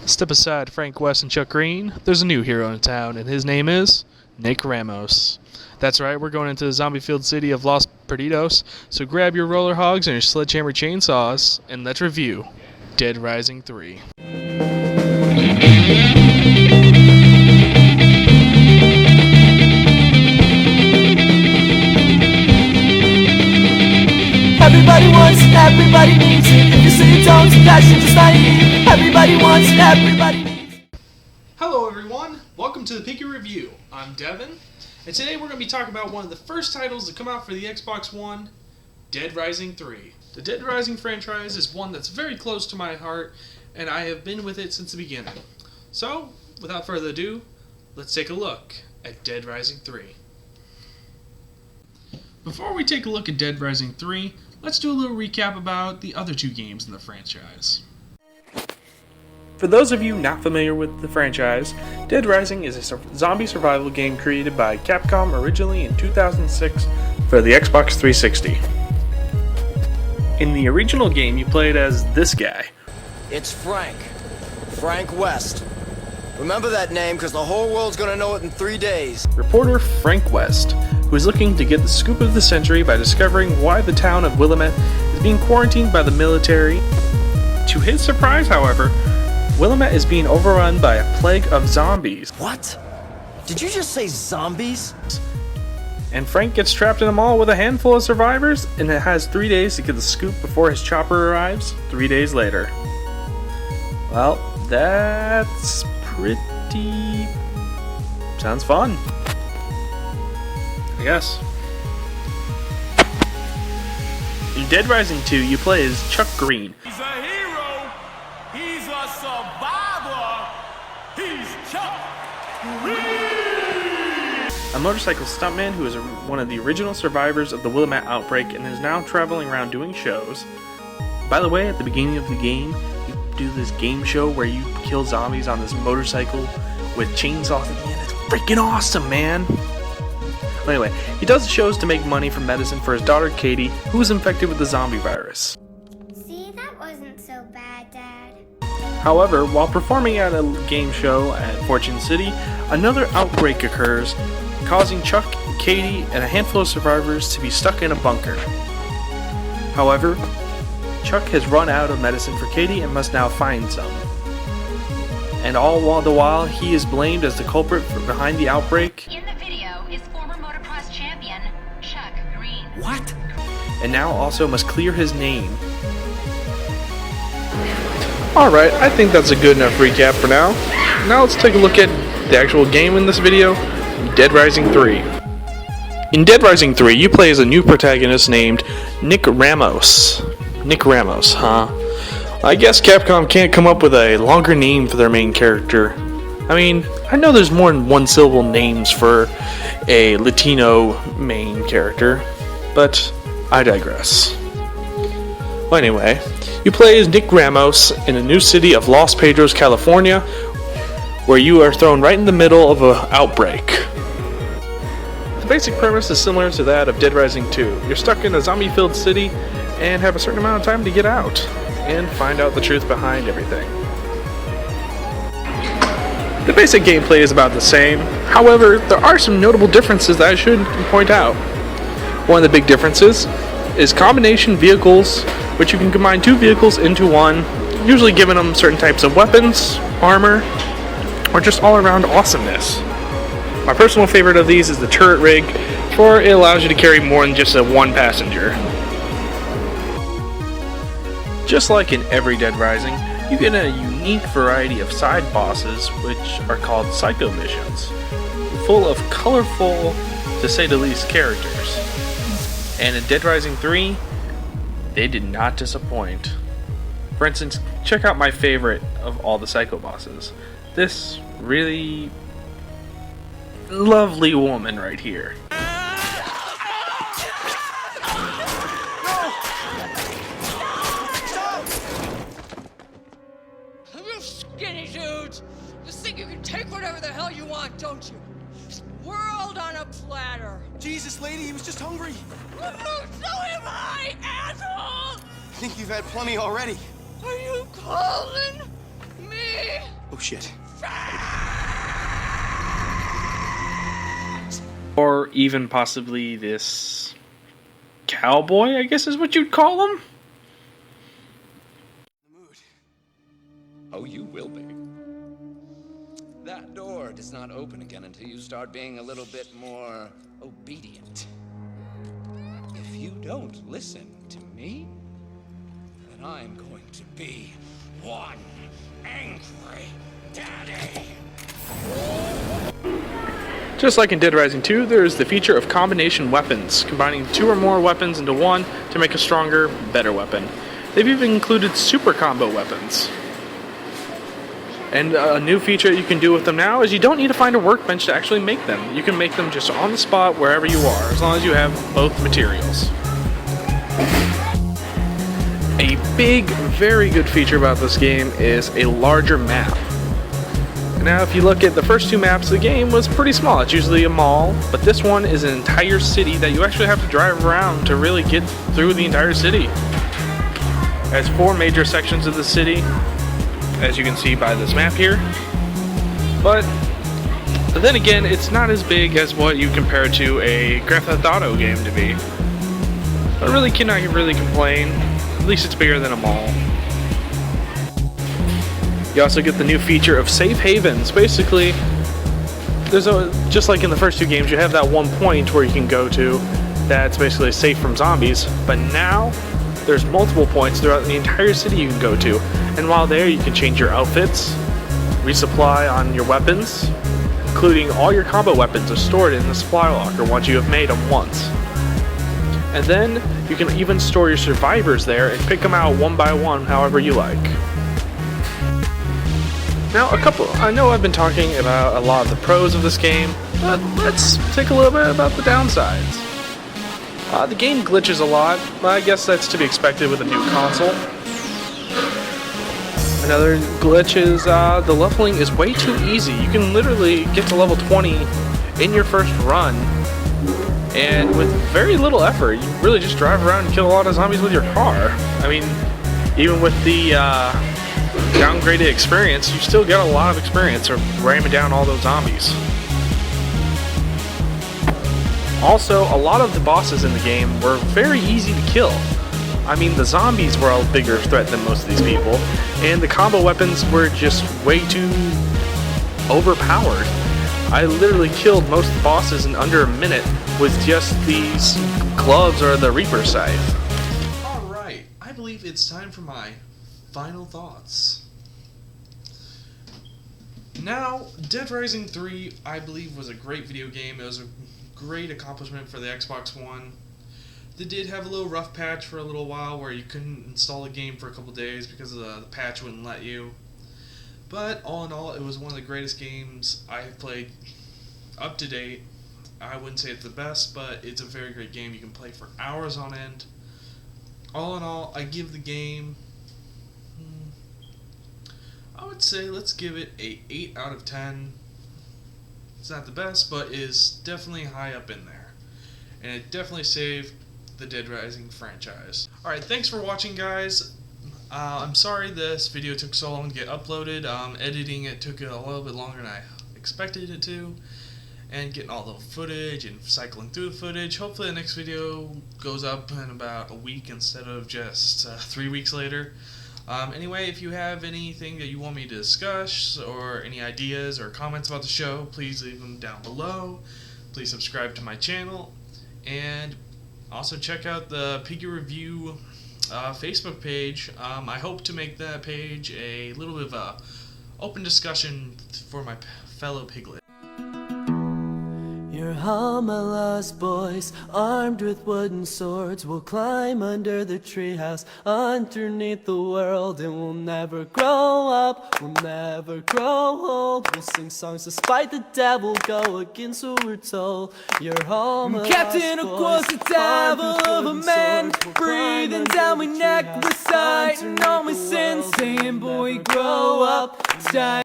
Step aside, Frank West and Chuck Green. There's a new hero in town, and his name is Nick Ramos. That's right, we're going into the zombie-filled city of Los Perdidos, so grab your roller hogs and your sledgehammer chainsaws, and let's review Dead Rising 3. Everybody wants it, everybody needs it. If you say you don't, passion just naive. Everybody wants it, everybody needs it. Hello everyone, welcome to the Piggy Review. I'm Devin, and today we're going to be talking about one of the first titles to come out for the Xbox One, Dead Rising 3. The Dead Rising franchise is one that's very close to my heart, and I have been with it since the beginning. So, without further ado, let's take a look at Dead Rising 3. Before we take a look at Dead Rising 3, let's do a little recap about the other two games in the franchise. For those of you not familiar with the franchise, Dead Rising is a zombie survival game created by Capcom originally in 2006 for the Xbox 360. In the original game, you played as this guy. It's Frank West. Remember that name, because the whole world's gonna know it in 3 days. Reporter Frank West, who is looking to get the scoop of the century by discovering why the town of Willamette is being quarantined by the military. To his surprise, however, Willamette is being overrun by a plague of zombies. What? Did you just say zombies? And Frank gets trapped in a mall with a handful of survivors, and it has 3 days to get the scoop before his chopper arrives 3 days later. Well, that's pretty... sounds fun. I guess. In Dead Rising 2, you play as Chuck Green. He's a hero. He's a survivor. He's Chuck Green. A motorcycle stuntman who is one of the original survivors of the Willamette outbreak and is now traveling around doing shows. By the way, at the beginning of the game, you do this game show where you kill zombies on this motorcycle with chainsaws at the end. It's freaking awesome, man! Anyway, he does shows to make money from medicine for his daughter Katie, who was infected with the zombie virus. See, that wasn't so bad, Dad. However, while performing at a game show at Fortune City, another outbreak occurs, causing Chuck, Katie, and a handful of survivors to be stuck in a bunker. However, Chuck has run out of medicine for Katie and must now find some. And all the while, he is blamed as the culprit behind the outbreak. In the video is former motocross champion Chuck Green. What? And now also must clear his name. Alright, I think that's a good enough recap for now. Now let's take a look at the actual game in this video, Dead Rising 3. In Dead Rising 3, you play as a new protagonist named Nick Ramos. Nick Ramos, huh? I guess Capcom can't come up with a longer name for their main character. I mean, I know there's more than one syllable names for a Latino main character, but I digress. Well, anyway, you play as Nick Ramos in the new city of Los Pedros, California, where you are thrown right in the middle of an outbreak. The basic premise is similar to that of Dead Rising 2. You're stuck in a zombie-filled city and have a certain amount of time to get out and find out the truth behind everything. The basic gameplay is about the same, however, there are some notable differences that I should point out. One of the big differences is combination vehicles, which you can combine two vehicles into one, usually giving them certain types of weapons, armor, or just all-around awesomeness. My personal favorite of these is the turret rig, for it allows you to carry more than just one passenger. Just like in every Dead Rising, you get a unique variety of side bosses, which are called psycho missions, full of colorful, to say the least, characters. And in Dead Rising 3, they did not disappoint. For instance, check out my favorite of all the psycho bosses. This really lovely woman right here. You skinny dudes! You think you can take whatever the hell you want, don't you? World on a platter! Jesus, lady, he was just hungry. So am I, asshole! I think you've had plenty already. Are you calling me Oh shit. Or even possibly this cowboy, I guess is what you'd call him? Oh, you will be. That door does not open again until you start being a little bit more obedient. If you don't listen to me, then I'm going to be one angry daddy. Just like in Dead Rising 2, there is the feature of combination weapons, combining 2 or more weapons into one to make a stronger, better weapon. They've even included super combo weapons. And a new feature you can do with them now is you don't need to find a workbench to actually make them. You can make them just on the spot wherever you are, as long as you have both materials. A big, very good feature about this game is a larger map. Now, if you look at the first 2 maps, the game was pretty small. It's usually a mall, but this one is an entire city that you actually have to drive around to really get through the entire city. It has 4 major sections of the city, as you can see by this map here. But then again, it's not as big as what you compare to a Grand Theft Auto game to be. But really cannot really complain. At least it's bigger than a mall. You also get the new feature of safe havens. Basically, just like in the first 2 games, you have that one point where you can go to that's basically safe from zombies. But now, there's multiple points throughout the entire city you can go to. And while there, you can change your outfits, resupply on your weapons, including all your combo weapons are stored in the supply locker once you have made them once. And then, you can even store your survivors there and pick them out one by one however you like. Now, I know I've been talking about a lot of the pros of this game, but let's take a little bit about the downsides. The game glitches a lot, but I guess that's to be expected with a new console. Another glitch is the leveling is way too easy. You can literally get to level 20 in your first run, and with very little effort. You really just drive around and kill a lot of zombies with your car. I mean, even with the downgraded experience, you still get a lot of experience of ramming down all those zombies. Also, a lot of the bosses in the game were very easy to kill. I mean, the zombies were a bigger threat than most of these people, and the combo weapons were just way too overpowered. I literally killed most of the bosses in under a minute with just these gloves or the Reaper scythe. Alright, I believe it's time for my final thoughts. Now, Dead Rising 3, I believe, was a great video game. It was a great accomplishment for the Xbox One. They did have a little rough patch for a little while where you couldn't install the game for a couple days because the patch wouldn't let you. But all in all, it was one of the greatest games I've played up to date. I wouldn't say it's the best, but it's a very great game. You can play for hours on end. All in all, I give the game, I would say let's give it a 8 out of 10. It's not the best, but is definitely high up in there. And it definitely saved the Dead Rising franchise. Alright, thanks for watching, guys. I'm sorry this video took so long to get uploaded. Editing it took a little bit longer than I expected it to. And getting all the footage and cycling through the footage. Hopefully the next video goes up in about a week instead of just 3 weeks later. Anyway, if you have anything that you want me to discuss, or any ideas or comments about the show, please leave them down below. Please subscribe to my channel, and also check out the Piggy Review Facebook page. I hope to make that page a little bit of a open discussion for my fellow piglet. You're all my lost boys, armed with wooden swords. We'll climb under the treehouse, underneath the world, and we'll never grow up, we'll never grow old. We'll sing songs despite the devil, go against what we're told. You're all my Captain lost boys, the devil of a man, breathing down my neck, reciting all my sins, saying, boy, grow up, it's time.